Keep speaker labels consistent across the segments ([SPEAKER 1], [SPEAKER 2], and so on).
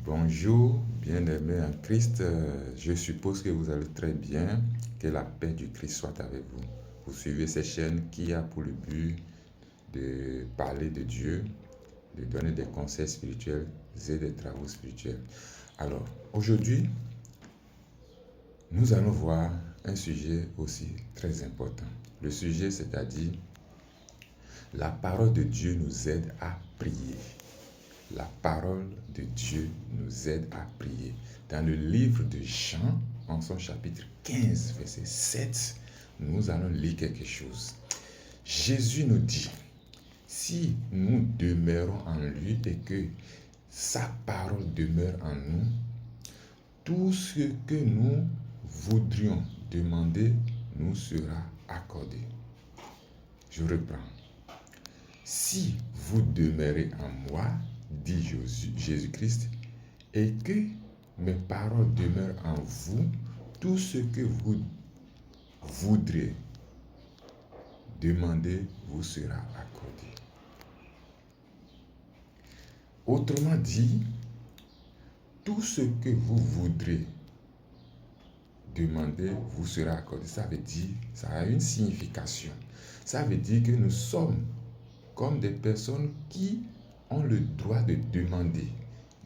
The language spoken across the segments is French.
[SPEAKER 1] Bonjour, bien-aimés en Christ. Je suppose que vous allez très bien. Que la paix du Christ soit avec vous. Vous suivez cette chaîne qui a pour le but de parler de Dieu, de donner des conseils spirituels et des travaux spirituels. Alors, aujourd'hui, nous allons voir un sujet aussi très important. Le sujet, c'est-à-dire, la parole de Dieu nous aide à prier. La parole de Dieu nous aide à prier. Dans le livre de Jean, en son chapitre 15, verset 7, nous allons lire quelque chose. Jésus nous dit, si nous demeurons en lui et que sa parole demeure en nous, tout ce que nous voudrions demander nous sera accordé. Je reprends. Si vous demeurez en moi, dit Jésus-Christ, et que mes paroles demeurent en vous, tout ce que vous voudrez demander vous sera accordé. Autrement dit, tout ce que vous voudrez demander vous sera accordé. Ça veut dire, ça a une signification. Ça veut dire que nous sommes comme des personnes qui ont le droit de demander.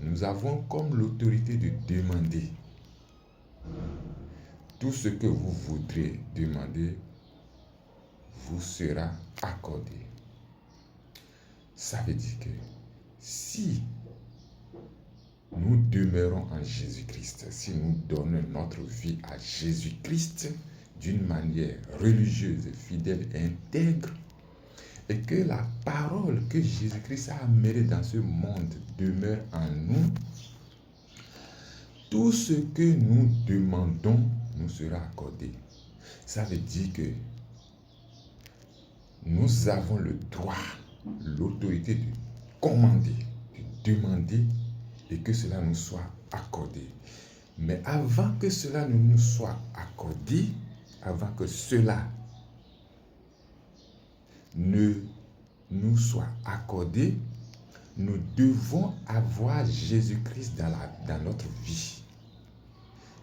[SPEAKER 1] Nous avons comme l'autorité de demander. Tout ce que vous voudrez demander vous sera accordé. Ça veut dire que si nous demeurons en Jésus-Christ, si nous donnons notre vie à Jésus-Christ d'une manière religieuse, fidèle et intègre, et que la parole que Jésus-Christ a amenée dans ce monde demeure en nous, tout ce que nous demandons nous sera accordé. Ça veut dire que nous avons le droit, l'autorité de commander, de demander et que cela nous soit accordé. Mais avant que cela ne nous soit accordé, avant que cela ne nous soit accordé, nous devons avoir Jésus-Christ dans notre vie.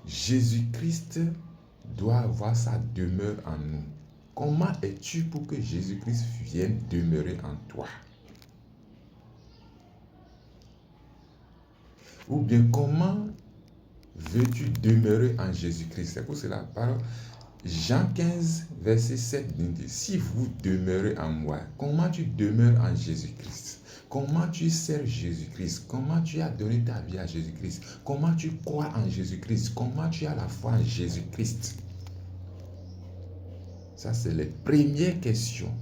[SPEAKER 1] Jésus-Christ doit avoir sa demeure en nous. Comment es-tu pour que Jésus-Christ vienne demeurer en toi? Ou bien comment veux-tu demeurer en Jésus-Christ? C'est pour cela, par Jean 15, verset 7 nous dit, si vous demeurez en moi, comment tu demeures en Jésus-Christ? Comment tu sers Jésus-Christ? Comment tu as donné ta vie à Jésus-Christ? Comment tu crois en Jésus-Christ? Comment tu as la foi en Jésus-Christ? Ça, c'est les premières questions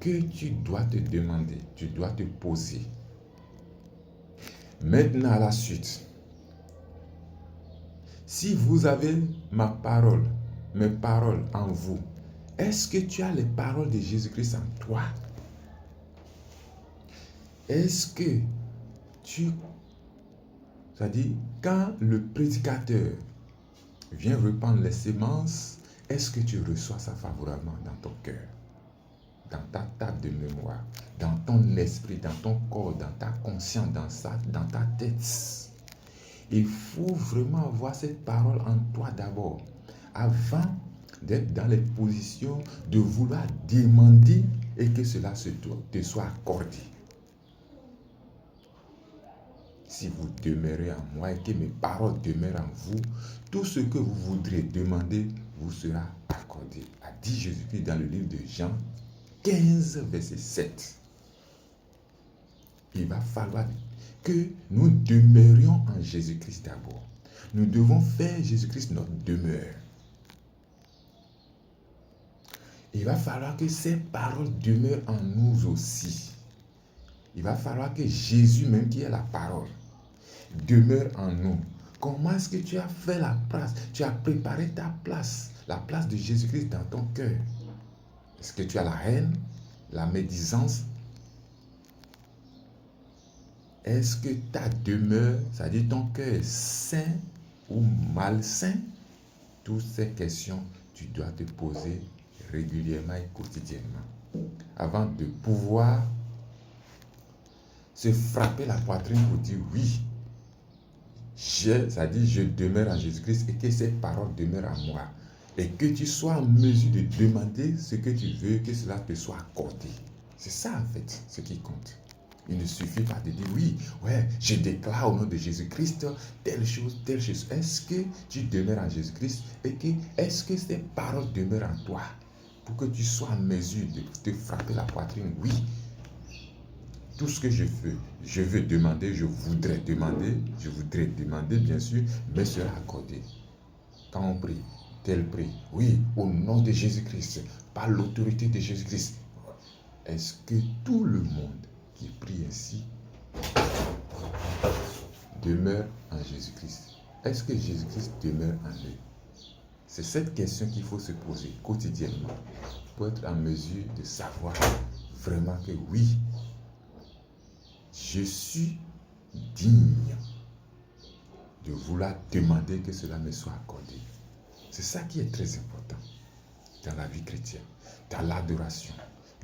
[SPEAKER 1] que tu dois te demander, tu dois te poser. Maintenant, à la suite, si vous avez ma parole, mes paroles en vous, est-ce que tu as les paroles de Jésus-Christ en toi? Est-ce que c'est-à-dire, quand le prédicateur vient répandre les semences, est-ce que tu reçois ça favorablement dans ton cœur, dans ta table de mémoire, dans ton esprit, dans ton corps, dans ta conscience, dans ta tête? Il faut vraiment avoir cette parole en toi d'abord, avant d'être dans les positions de vouloir demander et que cela te soit accordé. Si vous demeurez en moi et que mes paroles demeurent en vous, tout ce que vous voudrez demander vous sera accordé, a dit Jésus-Christ dans le livre de Jean 15, verset 7. Il va falloir que nous demeurions en Jésus-Christ d'abord. Nous devons faire Jésus-Christ notre demeure. Il va falloir que ces paroles demeurent en nous aussi. Il va falloir que Jésus, même qui est la parole, demeure en nous. Comment est-ce que tu as fait la place? Tu as préparé ta place, la place de Jésus-Christ dans ton cœur. Est-ce que tu as la haine, la médisance? Est-ce que ta demeure, c'est-à-dire ton cœur est sain ou malsain? Toutes ces questions, tu dois te poser régulièrement et quotidiennement avant de pouvoir se frapper la poitrine pour dire oui, ça dit je demeure en Jésus-Christ et que ces paroles demeurent en moi. Et que tu sois en mesure de demander ce que tu veux, que cela te soit accordé. C'est ça en fait, ce qui compte. Il ne suffit pas de dire oui, ouais, je déclare au nom de Jésus-Christ telle chose, telle chose. Est-ce que tu demeures en Jésus-Christ et que est-ce que ces paroles demeurent en toi pour que tu sois en mesure de te frapper la poitrine? Oui, tout ce que je veux demander, je voudrais demander bien sûr, mais sera accordé. Quand on prie, tel prie, oui, au nom de Jésus-Christ, par l'autorité de Jésus-Christ. Est-ce que tout le monde qui prie ainsi demeure en Jésus-Christ? Est-ce que Jésus-Christ demeure en eux? C'est cette question qu'il faut se poser quotidiennement pour être en mesure de savoir vraiment que oui, je suis digne de vouloir demander que cela me soit accordé. C'est ça qui est très important dans la vie chrétienne, dans l'adoration,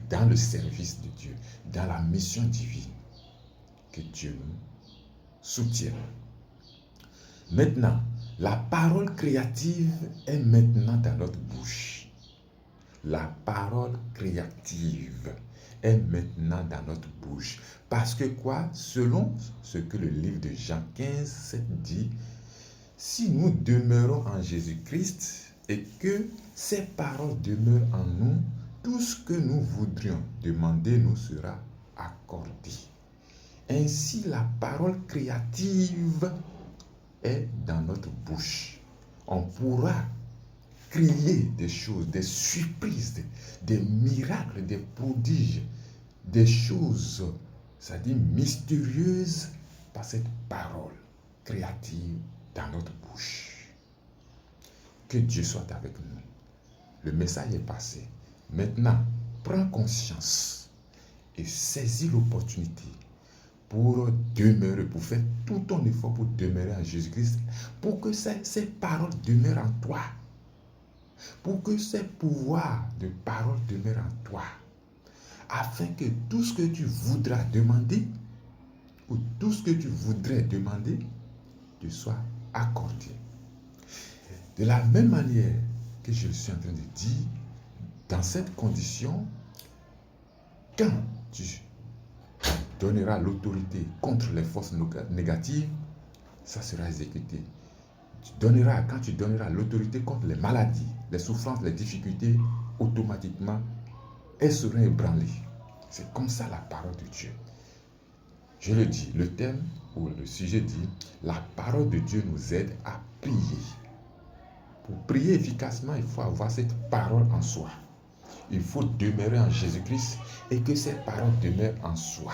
[SPEAKER 1] dans le service de Dieu, dans la mission divine. Que Dieu nous soutienne. Maintenant, la parole créative est maintenant dans notre bouche. La parole créative est maintenant dans notre bouche. Parce que quoi? Selon ce que le livre de Jean 15, 7 dit, si nous demeurons en Jésus-Christ et que ces paroles demeurent en nous, tout ce que nous voudrions demander nous sera accordé. Ainsi, la parole créative est dans notre bouche. On pourra créer des choses, des surprises, des miracles, des prodiges, des choses, c'est-à-dire mystérieuses, par cette parole créative dans notre bouche. Que Dieu soit avec nous. Le message est passé. Maintenant, prends conscience et saisis l'opportunité pour demeurer, pour faire tout ton effort pour demeurer en Jésus-Christ, pour que ces paroles demeurent en toi, pour que ces pouvoirs de parole demeurent en toi, afin que tout ce que tu voudras demander, ou tout ce que tu voudrais demander, te soit accordé. De la même manière que je suis en train de dire, dans cette condition, quand tu donneras l'autorité contre les forces négatives, ça sera exécuté. Quand tu donneras l'autorité contre les maladies, les souffrances, les difficultés, automatiquement, elles seront ébranlées. C'est comme ça la parole de Dieu. Je le dis, le thème ou le sujet dit, la parole de Dieu nous aide à prier. Pour prier efficacement, il faut avoir cette parole en soi. Il faut demeurer en Jésus-Christ et que ces paroles demeurent en soi.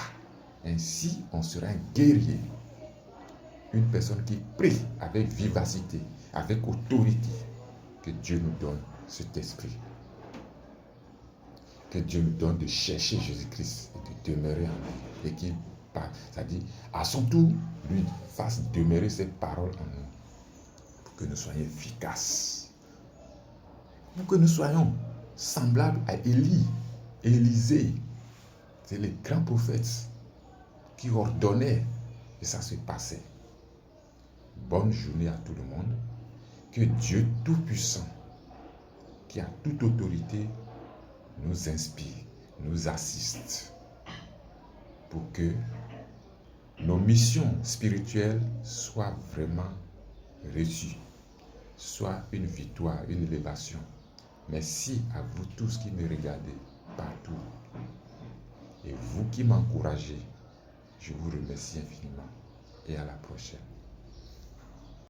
[SPEAKER 1] Ainsi, on sera un guerrier. Une personne qui prie avec vivacité, avec autorité. Que Dieu nous donne cet esprit. Que Dieu nous donne de chercher Jésus-Christ et de demeurer en lui. Et qu'il, c'est-à-dire, à son tour, lui fasse demeurer ses paroles en nous. Pour que nous soyons efficaces. Pour que nous soyons semblables à Élie, Élisée. C'est les grands prophètes qui ordonnaient et ça se passait. Bonne journée à tout le monde. Que Dieu Tout-Puissant, qui a toute autorité, nous inspire, nous assiste pour que nos missions spirituelles soient vraiment reçues, soient une victoire, une élévation. Merci à vous tous qui me regardez partout. Et vous qui m'encouragez, je vous remercie infiniment et à la prochaine.